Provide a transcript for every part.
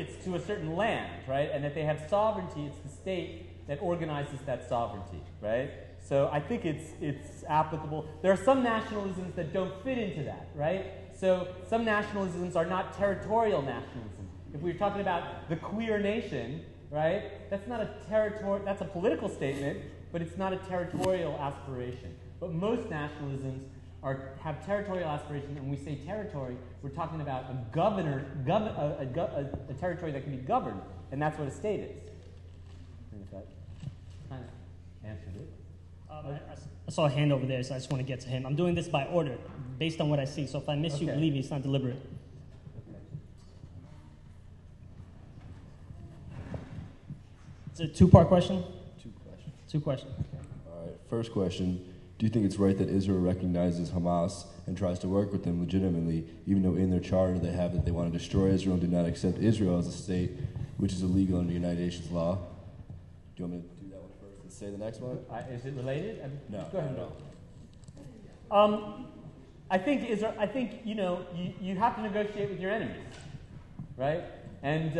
it's to a certain land, right? And that they have sovereignty. It's the state that organizes that sovereignty, right? So I think it's applicable. There are some nationalisms that don't fit into that, right? So some nationalisms are not territorial nationalism. If we're talking about the queer nation, right? That's not a that's a political statement, but it's not a territorial aspiration. But most nationalisms have territorial aspirations, and when we say territory, we're talking about a territory that can be governed, and that's what a state is. I think that kind of answered it. I saw a hand over there, so I just want to get to him. I'm doing this by order, based on what I see, so if I miss you, believe me, it's not deliberate. Okay. It's a two-part question? Two questions. All right, first question. Do you think it's right that Israel recognizes Hamas and tries to work with them legitimately, even though in their charter they have that they want to destroy Israel and do not accept Israel as a state, which is illegal under United Nations law? Do you want me to do that one first and say the next one? Is it related? No. Go ahead. I think you have to negotiate with your enemies, right? And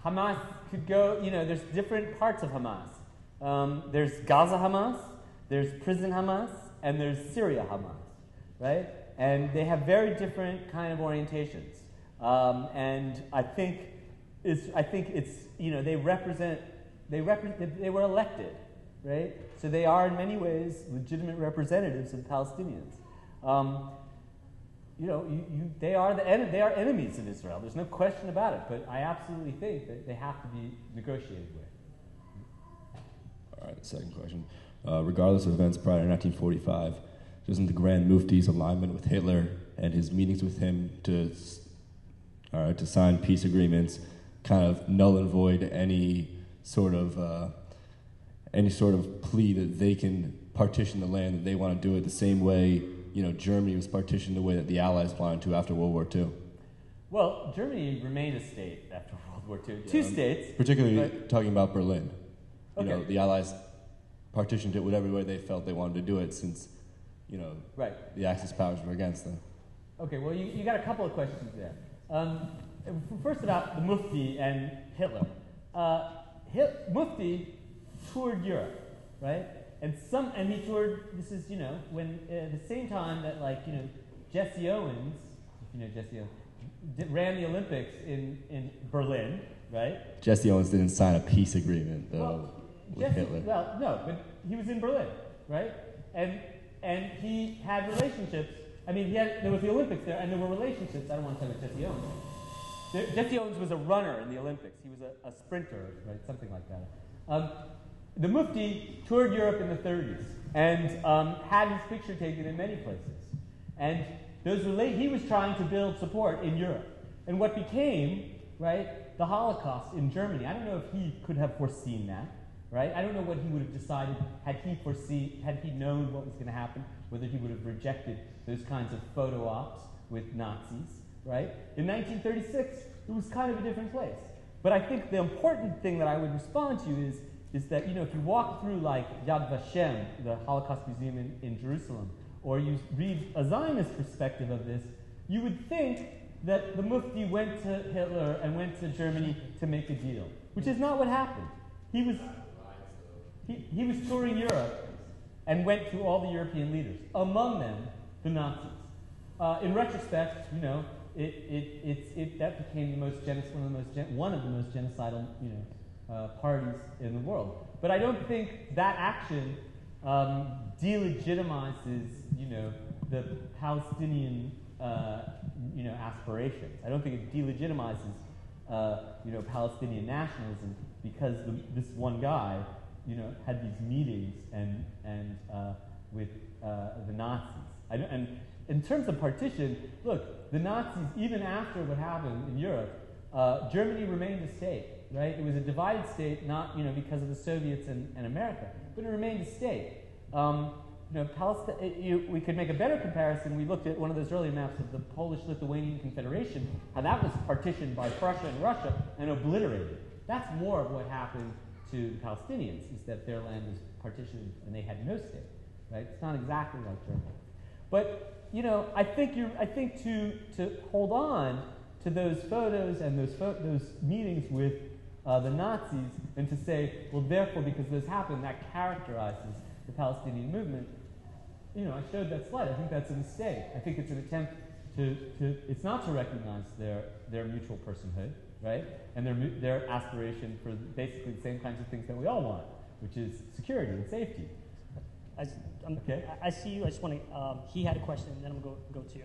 Hamas could go. There's different parts of Hamas. There's Gaza Hamas. There's prison Hamas, and there's Syria Hamas, right? And they have very different kind of orientations. And I think it's they were elected, right? So they are in many ways legitimate representatives of Palestinians. They are enemies of Israel. There's no question about it. But I absolutely think that they have to be negotiated with. All right, second question. Regardless of events prior to 1945, doesn't the Grand Mufti's alignment with Hitler and his meetings with him to sign peace agreements kind of null and void any sort of plea that they can partition the land, that they want to do it the same way Germany was partitioned the way that the Allies wanted to after World War II? Well, Germany remained a state after World War II. Two states. Particularly talking about Berlin. Okay. The Allies partitioned it whatever way they felt they wanted to do it, since the Axis powers were against them. Okay, well, you got a couple of questions there. First about the Mufti and Hitler. Mufti toured Europe, right? And he toured. This is when at the same time that Jesse Owens, Jesse Owens, ran the Olympics in Berlin, right? Jesse Owens didn't sign a peace agreement though. With Hitler. Well, no, but he was in Berlin, right? And he had relationships. I mean, there was the Olympics there, and there were relationships. I don't want to talk about Jesse Owens. Jesse Owens was a runner in the Olympics. He was a sprinter, right? Something like that. The Mufti toured Europe in the 30s and had his picture taken in many places. And he was trying to build support in Europe. And what became, right, the Holocaust in Germany. I don't know if he could have foreseen that. Right? I don't know what he would have decided had he known what was going to happen, whether he would have rejected those kinds of photo ops with Nazis, right? In 1936, it was kind of a different place. But I think the important thing that I would respond to is that, if you walk through Yad Vashem, the Holocaust Museum in Jerusalem, or you read a Zionist perspective of this, you would think that the Mufti went to Hitler and went to Germany to make a deal, which is not what happened. He was touring Europe and went to all the European leaders, among them the Nazis. In retrospect, that became one of the most genocidal parties in the world. But I don't think that action delegitimizes the Palestinian aspirations. I don't think it delegitimizes Palestinian nationalism because this one guy had these meetings with the Nazis. And in terms of partition, look, the Nazis, even after what happened in Europe, Germany remained a state, right? It was a divided state, not because of the Soviets and America, but it remained a state. We could make a better comparison. We looked at one of those earlier maps of the Polish-Lithuanian Confederation, how that was partitioned by Prussia and Russia and obliterated. That's more of what happened to the Palestinians, is that their land was partitioned and they had no state, right? It's not exactly like Germany. But, I think to hold on to those photos and those meetings with the Nazis, and to say, well, therefore, because those happened, that characterizes the Palestinian movement. I showed that slide. I think that's a mistake. I think it's an attempt it's not to recognize their mutual personhood, right? And their aspiration for basically the same kinds of things that we all want, which is security and safety. Okay. I see you. I just want to. He had a question, and then I'm gonna go to you.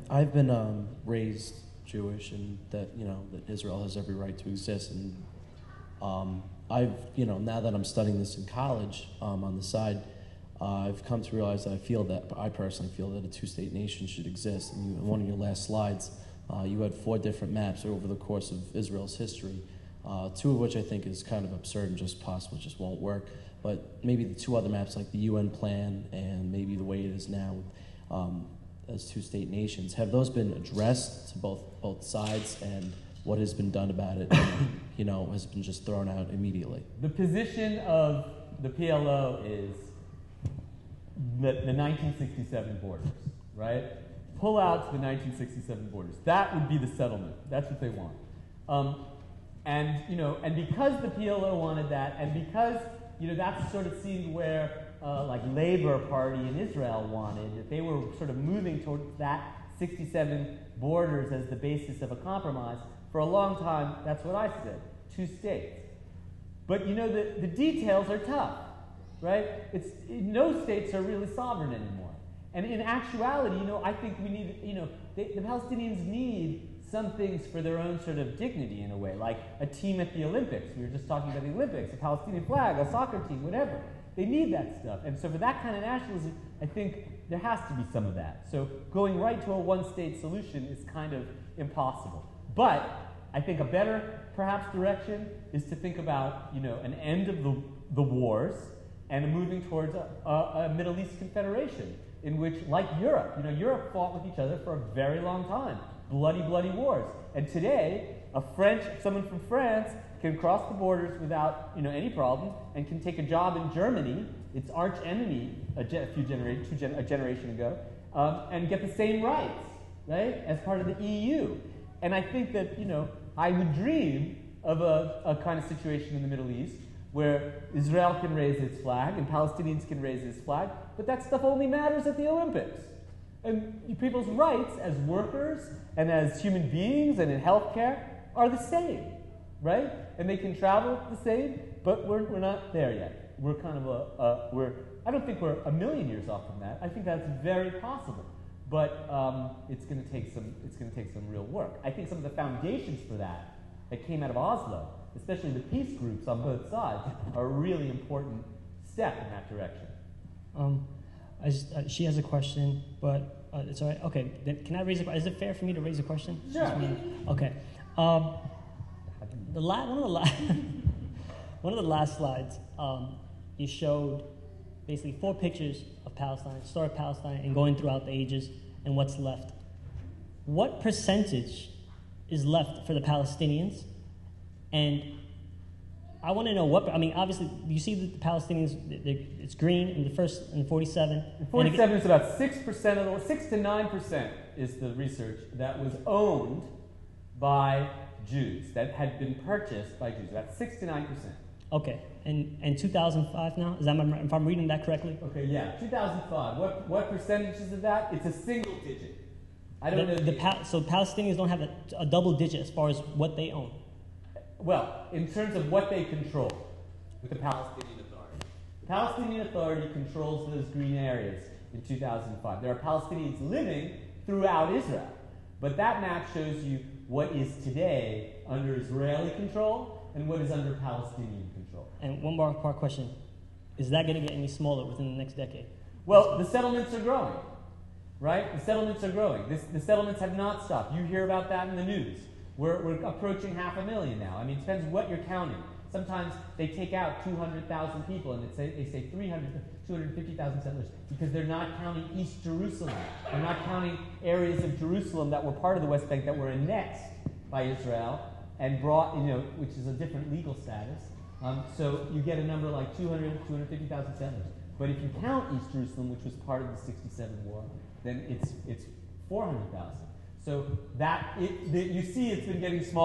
I've been raised Jewish, and that that Israel has every right to exist, and I've now that I'm studying this in college on the side, I've come to realize that I personally feel that a two-state nation should exist. And in one of your last slides, you had 4 different maps over the course of Israel's history, 2 of which I think is kind of absurd and just won't work. But maybe the 2 other maps, like the UN plan and maybe the way it is now as two-state nations, have those been addressed to both sides, and what has been done about it, has been just thrown out immediately? The position of the PLO is the 1967 borders, right? Pull out to the 1967 borders. That would be the settlement. That's what they want. And because the PLO wanted that, and because that's the sort of scene where like Labour Party in Israel wanted, that they were sort of moving towards that 67 borders as the basis of a compromise. For a long time, that's what I said, 2 states. But the details are tough, right? No states are really sovereign anymore. And in actuality, I think we need, the Palestinians need some things for their own sort of dignity in a way, like a team at the Olympics. We were just talking about the Olympics, a Palestinian flag, a soccer team, whatever. They need that stuff. And so for that kind of nationalism, I think there has to be some of that. So going right to a one-state solution is kind of impossible. But I think a better, perhaps, direction is to think about, an end of the wars and a moving towards a Middle East confederation in which, like Europe, Europe fought with each other for a very long time. Bloody, bloody wars. And today, someone from France can cross the borders without, any problem, and can take a job in Germany, its arch enemy, a generation ago, and get the same rights, right, as part of the EU. And I think that, I would dream of a kind of situation in the Middle East where Israel can raise its flag and Palestinians can raise its flag, but that stuff only matters at the Olympics. And people's rights as workers and as human beings and in healthcare are the same, right? And they can travel the same, but we're not there yet. We're kind of I don't think we're a million years off from that. I think that's very possible, but it's going to take some real work. I think some of the foundations for that came out of Oslo, especially the peace groups on both sides, are a really important step in that direction. She has a question, but it's all right. Okay, then can I raise a question? Is it fair for me to raise a question? Sure. Okay. One of the last slides, you showed basically 4 pictures of Palestine, historic Palestine, and going throughout the ages, and what's left. What percentage is left for the Palestinians? And I want to know obviously, you see that the Palestinians, it's green in the 47. In 47 is about 6% of 6 to 9% is the research that was owned by Jews, that had been purchased by Jews, about 6 to 9%. Okay, and 2005 now? If I'm reading that correctly? Okay, yeah, 2005. What percentages of that? It's a single digit. I don't know. So Palestinians don't have a double digit as far as what they own. Well, in terms of what they control with the Palestinian Authority. The Palestinian Authority controls those green areas in 2005. There are Palestinians living throughout Israel. But that map shows you what is today under Israeli control and what is under Palestinian control. And one more part question. Is that going to get any smaller within the next decade? Well, the settlements are growing, right? The settlements are growing. The settlements have not stopped. You hear about that in the news. We're approaching 500,000 now. I mean, it depends what you're counting. Sometimes they take out 200,000 people, and they say 250,000 settlers, because they're not counting East Jerusalem. They're not counting areas of Jerusalem that were part of the West Bank that were annexed by Israel and brought, which is a different legal status. So you get a number like 250,000 settlers. But if you count East Jerusalem, which was part of the 67 war, then it's 400,000. So you see it's been getting smaller.